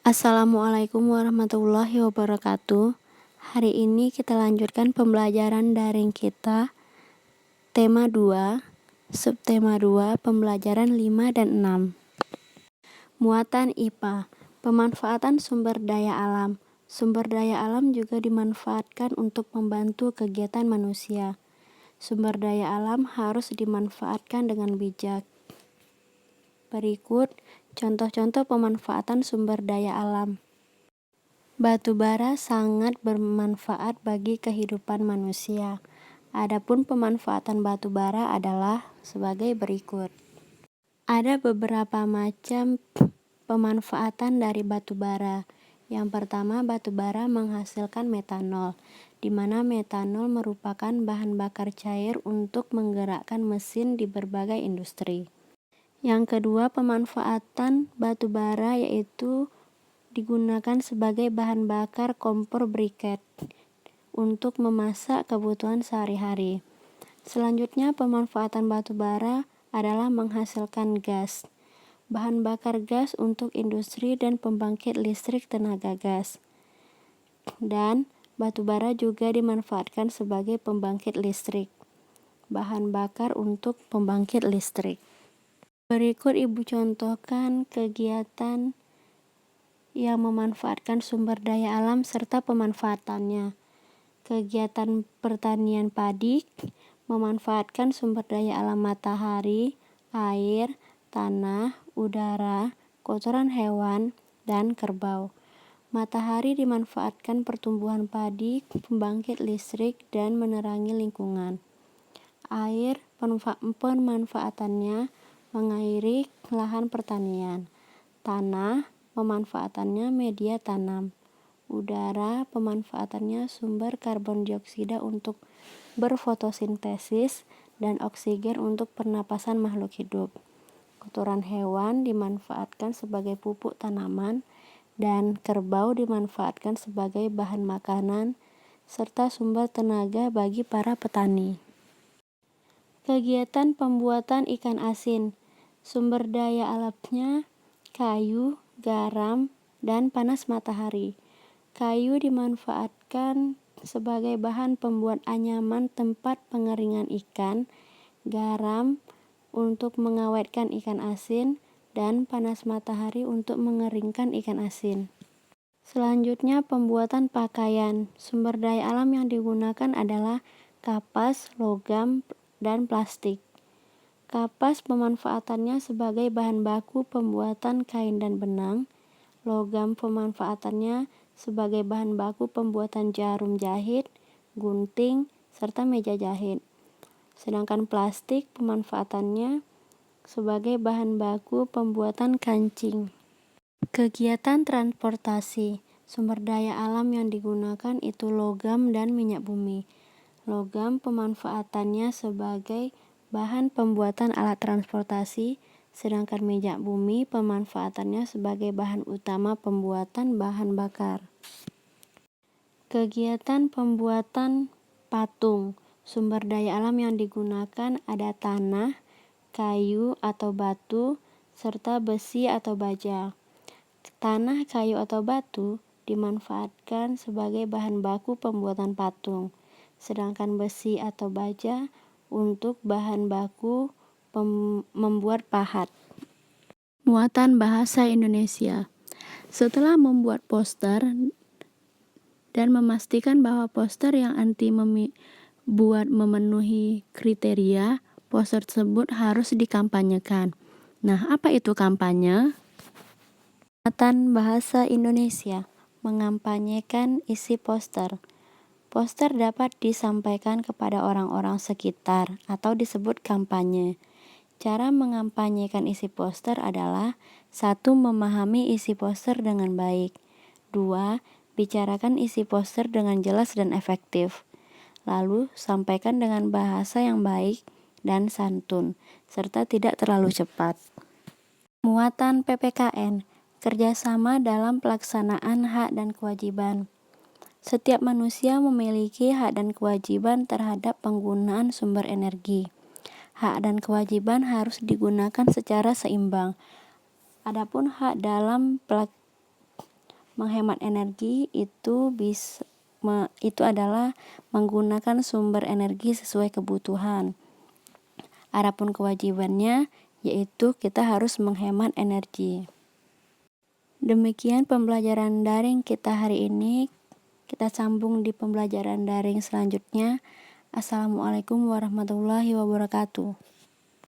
Assalamualaikum warahmatullahi wabarakatuh. Hari ini kita lanjutkan pembelajaran daring kita, tema 2, subtema 2, pembelajaran 5 dan 6. Muatan IPA, pemanfaatan sumber daya alam. Sumber daya alam juga dimanfaatkan untuk membantu kegiatan manusia. Sumber daya alam harus dimanfaatkan dengan bijak. Berikut contoh-contoh pemanfaatan sumber daya alam. Batu bara sangat bermanfaat bagi kehidupan manusia. Adapun pemanfaatan batu bara adalah sebagai berikut. Ada beberapa macam pemanfaatan dari batu bara. Yang pertama, batu bara menghasilkan metanol, di mana metanol merupakan bahan bakar cair untuk menggerakkan mesin di berbagai industri. Yang kedua, pemanfaatan batu bara yaitu digunakan sebagai bahan bakar kompor briket untuk memasak kebutuhan sehari-hari. Selanjutnya, pemanfaatan batu bara adalah menghasilkan gas, bahan bakar gas untuk industri dan pembangkit listrik tenaga gas. Dan batu bara juga dimanfaatkan sebagai pembangkit listrik, bahan bakar untuk pembangkit listrik. Berikut Ibu contohkan kegiatan yang memanfaatkan sumber daya alam serta pemanfaatannya. Kegiatan pertanian padi memanfaatkan sumber daya alam matahari, air, tanah, udara, kotoran hewan, dan kerbau. Matahari dimanfaatkan pertumbuhan padi, pembangkit listrik, dan menerangi lingkungan. Air pemanfaatannya mengairi lahan pertanian. Tanah pemanfaatannya media tanam. Udara pemanfaatannya sumber karbon dioksida untuk berfotosintesis dan oksigen untuk pernapasan makhluk hidup. Kotoran hewan dimanfaatkan sebagai pupuk tanaman dan kerbau dimanfaatkan sebagai bahan makanan serta sumber tenaga bagi para petani. Kegiatan pembuatan ikan asin. Sumber daya alamnya kayu, garam, dan panas matahari. Kayu dimanfaatkan sebagai bahan pembuat anyaman tempat pengeringan ikan, garam untuk mengawetkan ikan asin, dan panas matahari untuk mengeringkan ikan asin. Selanjutnya, pembuatan pakaian. Sumber daya alam yang digunakan adalah kapas, logam, dan plastik. Kapas pemanfaatannya sebagai bahan baku pembuatan kain dan benang. Logam pemanfaatannya sebagai bahan baku pembuatan jarum jahit, gunting, serta meja jahit. Sedangkan plastik pemanfaatannya sebagai bahan baku pembuatan kancing. Kegiatan transportasi. Sumber daya alam yang digunakan itu logam dan minyak bumi. Logam pemanfaatannya sebagai bahan pembuatan alat transportasi, sedangkan minyak bumi pemanfaatannya sebagai bahan utama pembuatan bahan bakar. Kegiatan pembuatan patung. Sumber daya alam yang digunakan ada tanah, kayu atau batu, serta besi atau baja. Tanah, kayu atau batu dimanfaatkan sebagai bahan baku pembuatan patung, sedangkan besi atau baja untuk bahan baku membuat pahat. Muatan bahasa Indonesia. Setelah membuat poster dan memastikan bahwa poster yang buat memenuhi kriteria, poster tersebut harus dikampanyekan. Nah, apa itu kampanye? Muatan bahasa Indonesia mengampanyekan isi poster. Poster dapat disampaikan kepada orang-orang sekitar atau disebut kampanye. Cara mengampanyekan isi poster adalah 1. Memahami isi poster dengan baik. 2. Bicarakan isi poster dengan jelas dan efektif. Lalu, sampaikan dengan bahasa yang baik dan santun, serta tidak terlalu cepat. Muatan PPKN. Kerjasama dalam pelaksanaan hak dan kewajiban. Setiap manusia memiliki hak dan kewajiban terhadap penggunaan sumber energi. Hak dan kewajiban harus digunakan secara seimbang. Adapun hak dalam menghemat energi itu adalah menggunakan sumber energi sesuai kebutuhan. Adapun kewajibannya yaitu kita harus menghemat energi. Demikian pembelajaran daring kita hari ini. Kita sambung di pembelajaran daring selanjutnya. Assalamualaikum warahmatullahi wabarakatuh.